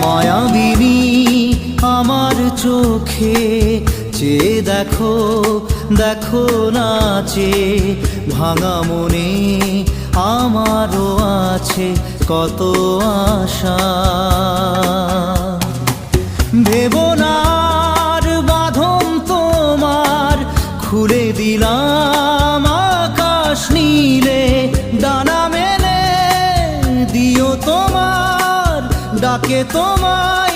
মায়াবিনী আমার চোখে চেয়ে দেখো, দেখো নাচে ভাঙা মনে আমারও আছে কত আশা। ভেবনার বাঁধন তোমার খুলে দিলাম আকাশ নীলে, ডানা মেলে দিও তোমার ডাকে তোমায়